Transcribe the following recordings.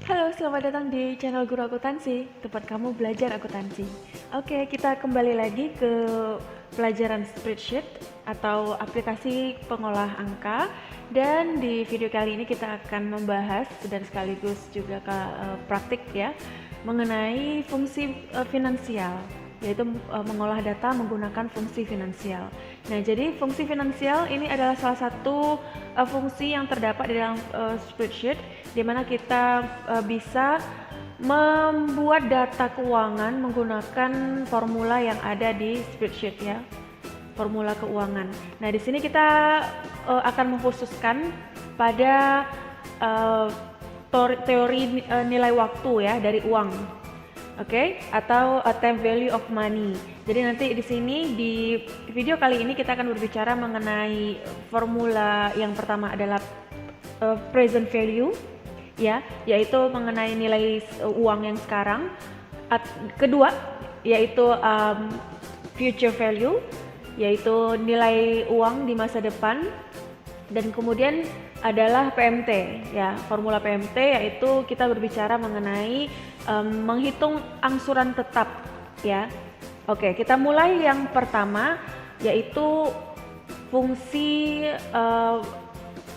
Halo, selamat datang di channel Guru Akuntansi, tempat kamu belajar akuntansi. Oke, kita kembali lagi ke pelajaran spreadsheet atau aplikasi pengolah angka. Dan di video kali ini kita akan membahas dan sekaligus juga praktik ya mengenai fungsi finansial, yaitu mengolah data menggunakan fungsi finansial. Nah, jadi fungsi finansial ini adalah salah satu fungsi yang terdapat di dalam spreadsheet, di mana kita bisa membuat data keuangan menggunakan formula yang ada di spreadsheet ya, formula keuangan. Nah, di sini kita akan mengkhususkan pada teori nilai waktu ya dari uang. Oke, atau time value of money. Jadi nanti di sini di video kali ini kita akan berbicara mengenai formula yang pertama adalah present value ya, yaitu mengenai nilai uang yang sekarang. Kedua yaitu future value, yaitu nilai uang di masa depan. Dan kemudian adalah PMT ya, formula PMT yaitu kita berbicara mengenai menghitung angsuran tetap ya. Oke, kita mulai yang pertama yaitu fungsi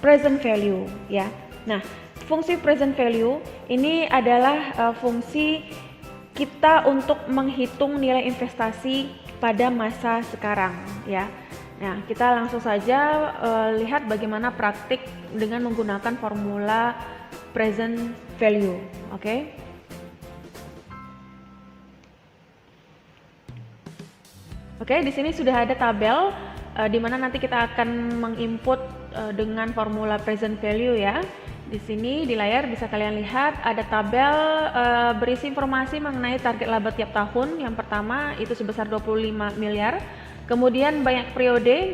present value ya. Nah, fungsi present value ini adalah fungsi kita untuk menghitung nilai investasi pada masa sekarang ya. Nah, kita langsung saja lihat bagaimana praktik dengan menggunakan formula present value. Oke. Oke, di sini sudah ada tabel di mana nanti kita akan menginput dengan formula present value ya. Di sini di layar bisa kalian lihat ada tabel berisi informasi mengenai target laba tiap tahun. Yang pertama itu sebesar 25 miliar. Kemudian banyak periode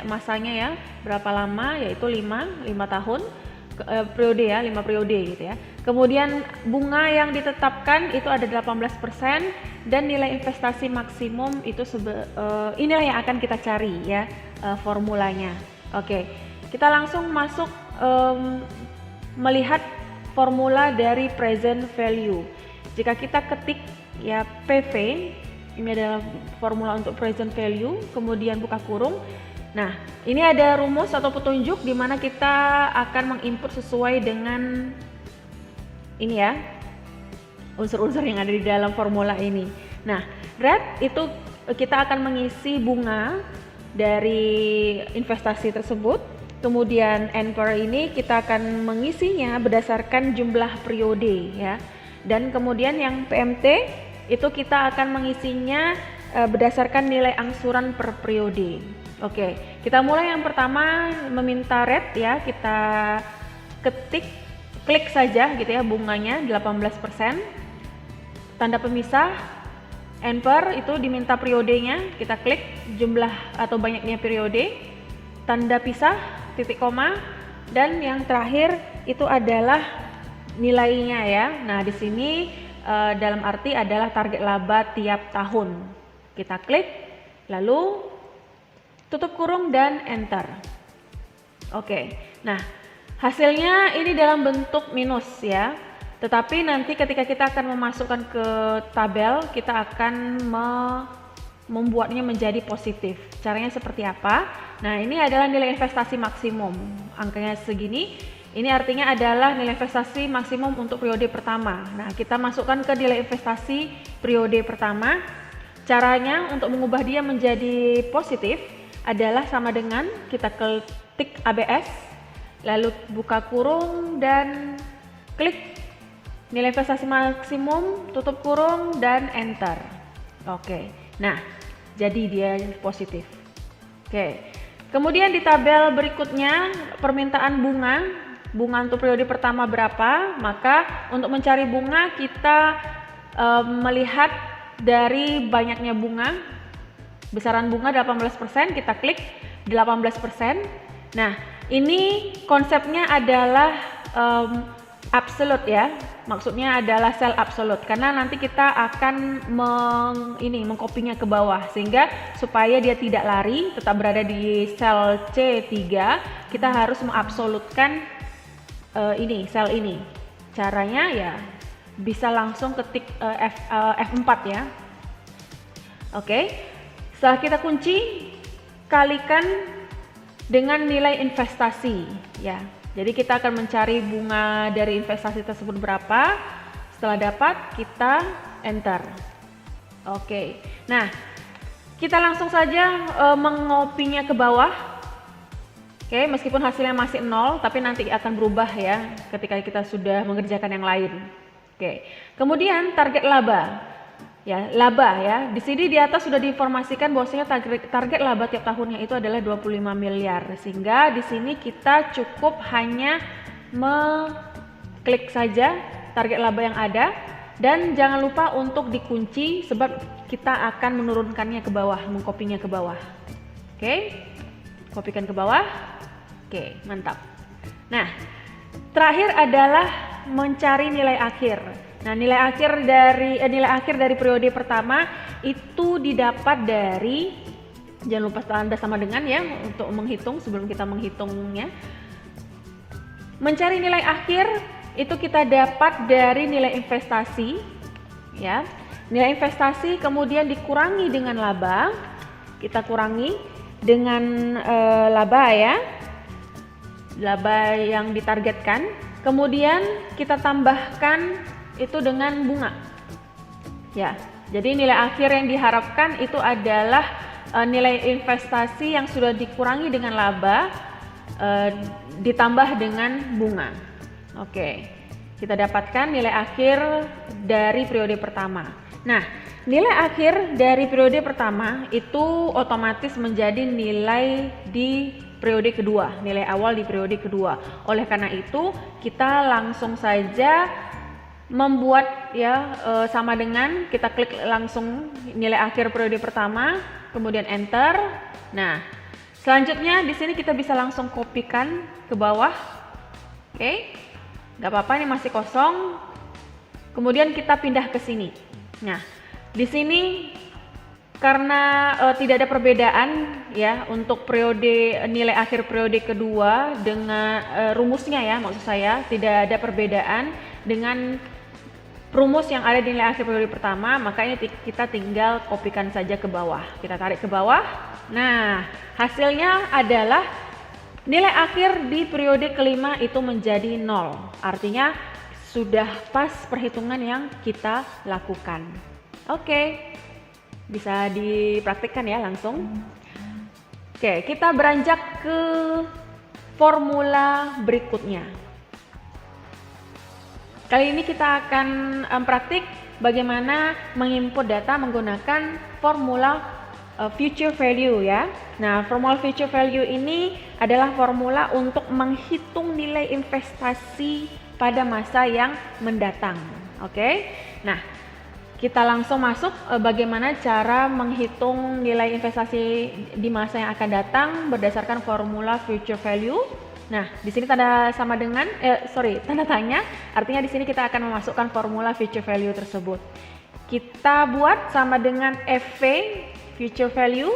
masanya ya, berapa lama, yaitu 5 tahun periode ya, 5 periode gitu ya. Kemudian bunga yang ditetapkan itu ada 18% dan nilai investasi maksimum itu inilah yang akan kita cari ya formulanya. Oke, kita langsung masuk melihat formula dari present value. Jika kita ketik ya PV, ini adalah formula untuk present value, kemudian buka kurung. Nah, ini ada rumus atau petunjuk di mana kita akan menginput sesuai dengan ini ya, unsur-unsur yang ada di dalam formula ini. Nah, red itu kita akan mengisi bunga dari investasi tersebut. Kemudian NPR ini kita akan mengisinya berdasarkan jumlah periode ya. Dan kemudian yang PMT itu kita akan mengisinya berdasarkan nilai angsuran per periode. Oke, kita mulai yang pertama meminta red ya, kita klik saja gitu ya, bunganya 18%. Tanda pemisah NPR itu diminta periodenya, kita klik jumlah atau banyaknya periode. Tanda pisah, titik koma, dan yang terakhir itu adalah nilainya ya. Nah, di sini dalam arti adalah target laba tiap tahun. Kita klik, lalu tutup kurung dan enter. Oke, nah hasilnya ini dalam bentuk minus ya. Tetapi nanti ketika kita akan memasukkan ke tabel, kita akan membuatnya menjadi positif. Caranya seperti apa? Nah, ini adalah nilai investasi maksimum. Angkanya segini. Ini artinya adalah nilai investasi maksimum untuk periode pertama. Nah, kita masukkan ke nilai investasi periode pertama. Caranya untuk mengubah dia menjadi positif adalah sama dengan kita ketik ABS, lalu buka kurung dan klik nilai investasi maksimum, tutup kurung dan enter. Oke, nah jadi dia positif. Oke, kemudian di tabel berikutnya permintaan bunga untuk periode pertama berapa, maka untuk mencari bunga kita melihat dari banyaknya bunga, besaran bunga 18%, kita klik 18%. Nah, ini konsepnya adalah absolute ya, maksudnya adalah sel absolute, karena nanti kita akan mengkopinya ke bawah sehingga supaya dia tidak lari, tetap berada di sel C3, kita harus mengabsolutkan sel ini. Caranya ya bisa langsung ketik F4 ya. Oke. Setelah kita kunci, kalikan dengan nilai investasi ya. Jadi kita akan mencari bunga dari investasi tersebut berapa. Setelah dapat, kita enter. Oke. Nah, kita langsung saja mengopinya ke bawah. Oke, meskipun hasilnya masih 0, tapi nanti akan berubah ya ketika kita sudah mengerjakan yang lain. Oke. Kemudian target laba. Ya, laba ya. Di sini di atas sudah diinformasikan bahwasanya target laba tiap tahunnya itu adalah 25 miliar. Sehingga di sini kita cukup hanya mengklik saja target laba yang ada dan jangan lupa untuk dikunci sebab kita akan menurunkannya ke bawah, mengkopinya ke bawah. Oke. Kopikan ke bawah. Oke, mantap. Nah, terakhir adalah mencari nilai akhir. Nah, nilai akhir dari periode pertama itu didapat dari, jangan lupa tanda sama dengan ya untuk menghitung sebelum kita menghitungnya. Mencari nilai akhir itu kita dapat dari nilai investasi ya. Nilai investasi kemudian dikurangi dengan laba. Kita kurangi dengan laba ya. Laba yang ditargetkan. Kemudian kita tambahkan itu dengan bunga ya. Jadi nilai akhir yang diharapkan itu adalah nilai investasi yang sudah dikurangi dengan laba ditambah dengan bunga. Oke, kita dapatkan nilai akhir dari periode pertama. Nah, nilai akhir dari periode pertama itu otomatis menjadi nilai di periode kedua, nilai awal di periode kedua. Oleh karena itu kita langsung saja membuat ya sama dengan kita klik langsung nilai akhir periode pertama, kemudian enter. Nah, selanjutnya di sini kita bisa langsung kopikan ke bawah. Oke, nggak apa-apa ini masih kosong. Kemudian kita pindah ke sini. Nah, di sini karena tidak ada perbedaan ya untuk periode nilai akhir periode kedua dengan rumusnya ya, maksud saya tidak ada perbedaan dengan rumus yang ada di nilai akhir periode pertama, maka ini kita tinggal kopikan saja ke bawah. Kita tarik ke bawah. Nah, hasilnya adalah nilai akhir di periode kelima itu menjadi 0. Artinya sudah pas perhitungan yang kita lakukan. Oke, bisa dipraktikkan ya langsung. Oke, kita beranjak ke formula berikutnya. Kali ini kita akan praktik bagaimana menginput data menggunakan formula future value ya. Nah, formula future value ini adalah formula untuk menghitung nilai investasi pada masa yang mendatang. Oke. Nah, kita langsung masuk bagaimana cara menghitung nilai investasi di masa yang akan datang berdasarkan formula future value. Nah, di sini tanda sama dengan tanda tanya, artinya di sini kita akan memasukkan formula future value tersebut. Kita buat sama dengan FV future value,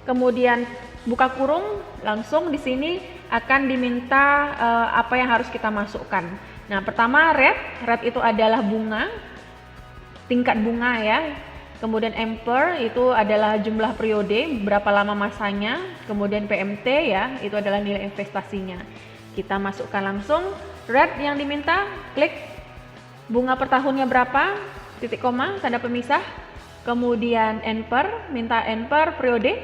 kemudian buka kurung, langsung di sini akan diminta apa yang harus kita masukkan. Nah, pertama rate itu adalah bunga, tingkat bunga ya. Kemudian ampere itu adalah jumlah periode, berapa lama masanya. Kemudian PMT ya, itu adalah nilai investasinya. Kita masukkan langsung rate yang diminta, klik bunga per tahunnya berapa, titik koma, tanda pemisah. Kemudian ampere, minta ampere periode,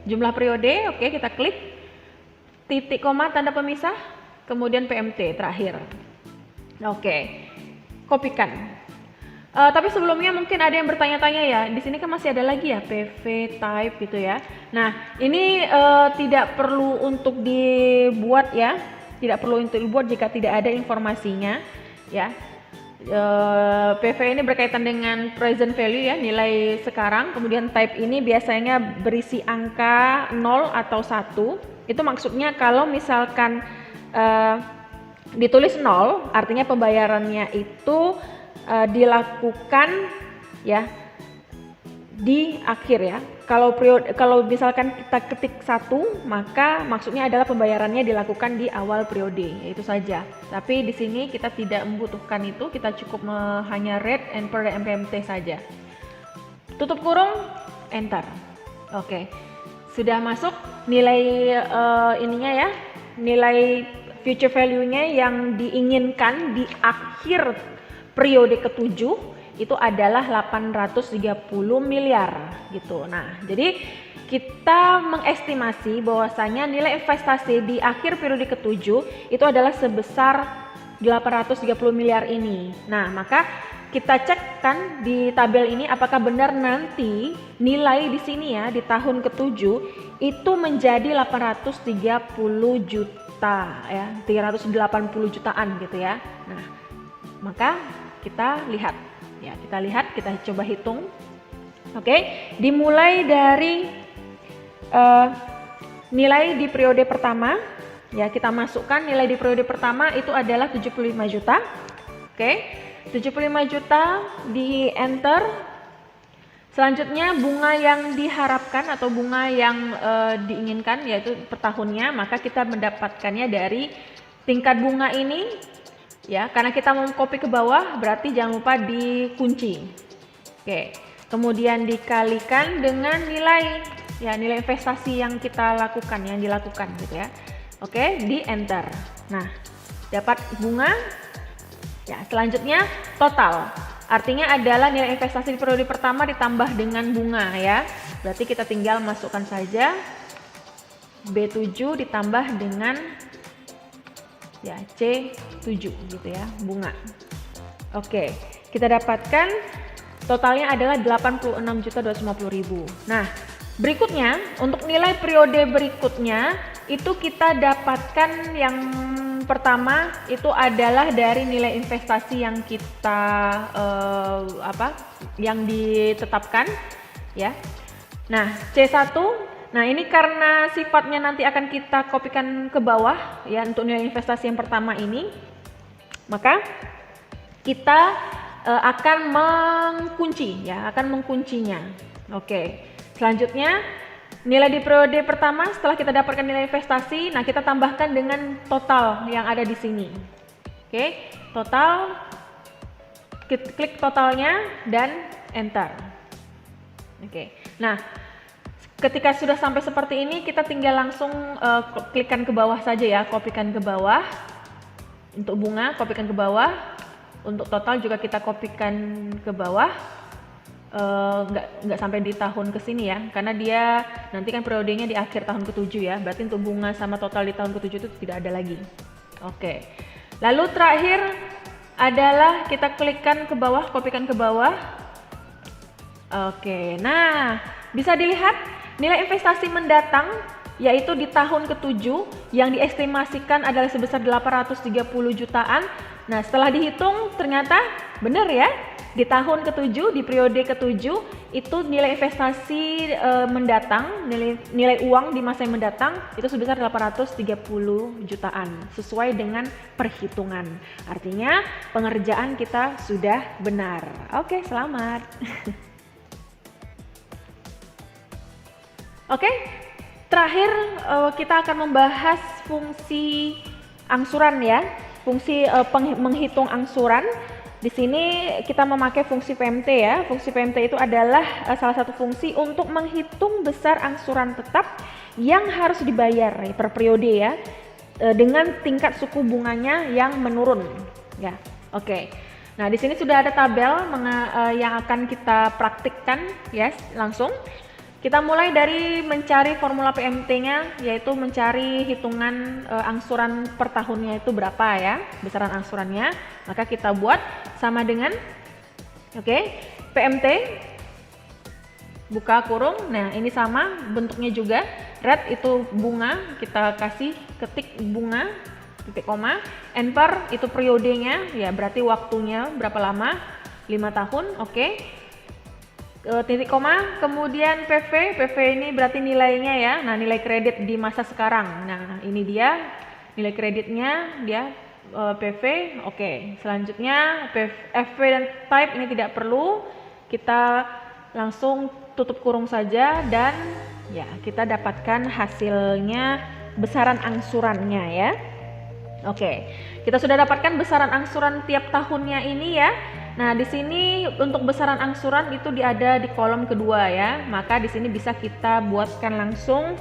jumlah periode, oke kita klik. Titik koma, tanda pemisah. Kemudian PMT terakhir. Oke, kopikan. Tapi sebelumnya mungkin ada yang bertanya-tanya ya, di sini kan masih ada lagi ya PV type gitu ya. Nah, ini tidak perlu untuk dibuat ya, tidak perlu untuk dibuat jika tidak ada informasinya ya. PV ini berkaitan dengan present value ya, nilai sekarang. Kemudian type ini biasanya berisi angka 0 atau 1. Itu maksudnya kalau misalkan ditulis 0, artinya pembayarannya itu dilakukan ya di akhir ya, kalau misalkan kita ketik 1, maka maksudnya adalah pembayarannya dilakukan di awal periode, itu saja. Tapi di sini kita tidak membutuhkan itu, kita cukup hanya read, enter, dan MPMT saja. Tutup kurung, enter. Oke. Sudah masuk nilai ininya ya, nilai future value-nya yang diinginkan di akhir periode ke-7 itu adalah 830 miliar gitu. Nah, jadi kita mengestimasi bahwasanya nilai investasi di akhir periode ke-7 itu adalah sebesar 830 miliar ini. Nah, maka kita cek kan di tabel ini apakah benar nanti nilai di sini ya di tahun ke-7 itu menjadi 830 juta ya, 380 jutaan gitu ya. Nah, maka kita lihat ya, kita coba hitung. Oke, dimulai dari nilai di periode pertama ya, kita masukkan nilai di periode pertama itu adalah 75 juta. Oke. 75 juta di enter. Selanjutnya bunga yang diharapkan atau bunga yang diinginkan yaitu per tahunnya, maka kita mendapatkannya dari tingkat bunga ini ya, karena kita mau copy ke bawah berarti jangan lupa dikunci. Oke. Kemudian dikalikan dengan nilai ya, nilai investasi yang kita lakukan, yang dilakukan gitu ya. Oke, di enter. Nah, dapat bunga. Ya, selanjutnya total. Artinya adalah nilai investasi di periode pertama ditambah dengan bunga ya. Berarti kita tinggal masukkan saja B7 ditambah dengan ya C7 gitu ya, bunga. Oke, kita dapatkan totalnya adalah 86.250.000. Nah, berikutnya untuk nilai periode berikutnya itu kita dapatkan yang pertama itu adalah dari nilai investasi yang kita yang ditetapkan ya. Nah, C1, nah ini karena sifatnya nanti akan kita kopikan ke bawah ya untuk nilai investasi yang pertama ini, maka kita akan mengunci ya, akan mengkuncinya. Oke. Selanjutnya nilai di periode pertama setelah kita dapatkan nilai investasi, nah kita tambahkan dengan total yang ada di sini. Oke, total, klik totalnya dan enter. Oke, nah ketika sudah sampai seperti ini kita tinggal langsung klikkan ke bawah saja ya, kopikan ke bawah. Untuk bunga kopikan ke bawah, untuk total juga kita kopikan ke bawah. Nggak sampai di tahun ke sini ya, karena dia nanti kan periodenya di akhir tahun ke-7 ya, berarti untuk bunga sama total di tahun ke-7 itu tidak ada lagi. Oke, lalu terakhir adalah kita klikkan ke bawah, kopikan ke bawah. Oke, nah bisa dilihat nilai investasi mendatang yaitu di tahun ke-7 yang diestimasikan adalah sebesar 830 jutaan. Nah, setelah dihitung ternyata benar ya. Di tahun ke-7, di periode ke-7 itu nilai investasi mendatang, nilai uang di masa yang mendatang itu sebesar 830 jutaan sesuai dengan perhitungan. Artinya pengerjaan kita sudah benar. Oke, selamat. Oke, terakhir kita akan membahas fungsi angsuran ya, fungsi menghitung angsuran. Di sini kita memakai fungsi PMT ya. Fungsi PMT itu adalah salah satu fungsi untuk menghitung besar angsuran tetap yang harus dibayar per periode ya, dengan tingkat suku bunganya yang menurun ya. Oke. Nah, di sini sudah ada tabel yang akan kita praktikkan ya, langsung. Kita mulai dari mencari formula PMT-nya, yaitu mencari hitungan angsuran per tahunnya itu berapa ya, besaran angsurannya. Maka kita buat sama dengan PMT buka kurung. Nah, ini sama bentuknya juga. Red itu bunga, kita kasih ketik bunga, titik koma. Enter itu periodenya, ya berarti waktunya berapa lama, 5 tahun, titik koma, kemudian PV ini berarti nilainya ya, nah nilai kredit di masa sekarang. Nah ini dia nilai kreditnya, dia PV, selanjutnya FV dan type ini tidak perlu, kita langsung tutup kurung saja, dan ya kita dapatkan hasilnya besaran angsurannya ya. Oke, kita sudah dapatkan besaran angsuran tiap tahunnya ini ya. Nah, di sini untuk besaran angsuran itu ada di kolom kedua ya. Maka di sini bisa kita buatkan langsung,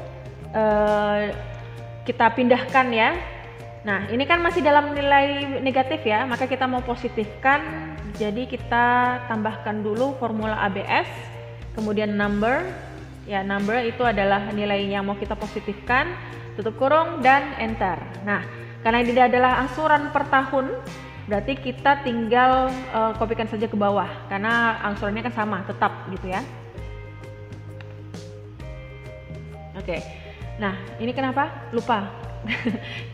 kita pindahkan ya. Nah, ini kan masih dalam nilai negatif ya, maka kita mau positifkan. Jadi kita tambahkan dulu formula ABS, kemudian number. Ya, number itu adalah nilai yang mau kita positifkan, tutup kurung dan enter. Nah, karena ini adalah angsuran per tahun, berarti kita tinggal kopikan saja ke bawah, karena angsurannya kan sama, tetap gitu ya. Oke, nah ini kenapa? Lupa.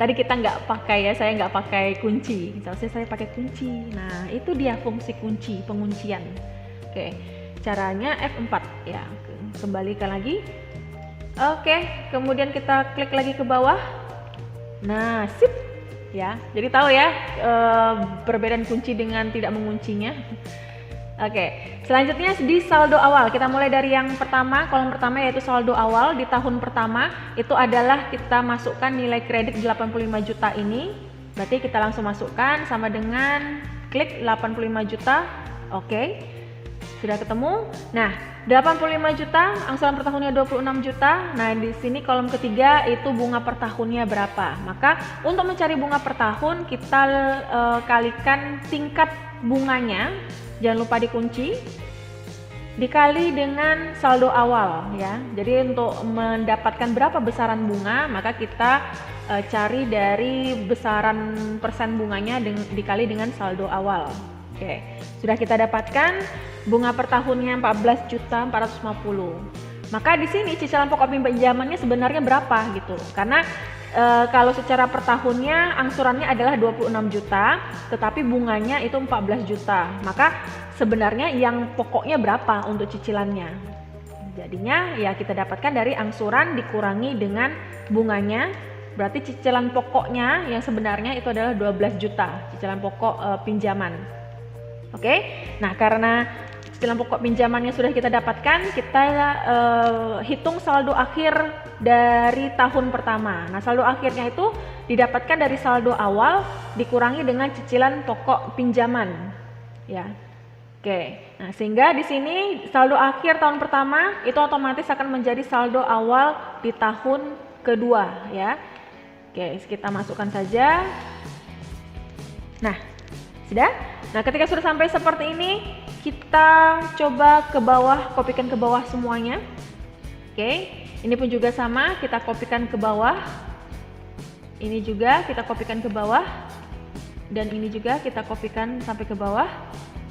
Tadi kita nggak pakai ya, saya nggak pakai kunci. Seharusnya saya pakai kunci. Nah, itu dia fungsi kunci, penguncian. Oke, caranya F4 ya. Kembalikan lagi. Oke, kemudian kita klik lagi ke bawah. Nah, sip ya. Jadi tahu ya perbedaan kunci dengan tidak menguncinya. Oke, selanjutnya di saldo awal. Kita mulai dari yang pertama, kolom pertama yaitu saldo awal di tahun pertama. Itu adalah kita masukkan nilai kredit 85 juta ini. Berarti kita langsung masukkan sama dengan klik 85 juta. Oke. Sudah ketemu. Nah, 85 juta, angsuran per tahunnya 26 juta. Nah, di sini kolom ketiga itu bunga per tahunnya berapa. Maka untuk mencari bunga per tahun kita kalikan tingkat bunganya, jangan lupa dikunci, dikali dengan saldo awal ya. Jadi untuk mendapatkan berapa besaran bunga, maka kita cari dari besaran persen bunganya dikali dengan saldo awal. Oke, sudah kita dapatkan bunga per tahunnya 14.450. Maka di sini cicilan pokok pinjamannya sebenarnya berapa gitu. Karena kalau secara per tahunnya angsurannya adalah 26 juta, tetapi bunganya itu 14 juta. Maka sebenarnya yang pokoknya berapa untuk cicilannya? Jadinya ya kita dapatkan dari angsuran dikurangi dengan bunganya. Berarti cicilan pokoknya yang sebenarnya itu adalah 12 juta, cicilan pokok pinjaman. Oke, nah karena cicilan pokok pinjamannya sudah kita dapatkan, kita hitung saldo akhir dari tahun pertama. Nah, saldo akhirnya itu didapatkan dari saldo awal dikurangi dengan cicilan pokok pinjaman. Ya, oke. Nah, sehingga di sini saldo akhir tahun pertama itu otomatis akan menjadi saldo awal di tahun kedua. Ya, oke, kita masukkan saja. Nah, sudah. Nah, ketika sudah sampai seperti ini, kita coba ke bawah, kopikan ke bawah semuanya. Oke, ini pun juga sama, kita kopikan ke bawah. Ini juga kita kopikan ke bawah. Dan ini juga kita kopikan sampai ke bawah.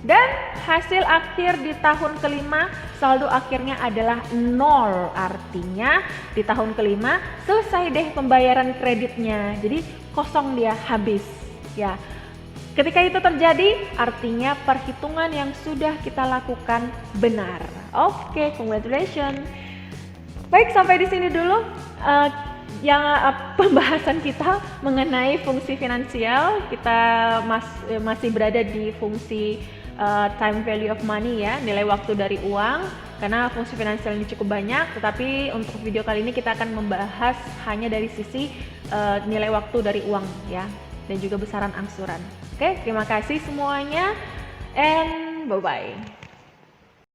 Dan hasil akhir di tahun kelima, saldo akhirnya adalah 0. Artinya di tahun kelima selesai deh pembayaran kreditnya. Jadi kosong dia, habis ya. Ketika itu terjadi, artinya perhitungan yang sudah kita lakukan benar. Oke, congratulations. Baik, sampai di sini dulu pembahasan kita mengenai fungsi finansial. Kita masih berada di fungsi time value of money ya, nilai waktu dari uang. Karena fungsi finansial ini cukup banyak, tetapi untuk video kali ini kita akan membahas hanya dari sisi nilai waktu dari uang ya, dan juga besaran angsuran. Oke, terima kasih semuanya and bye-bye.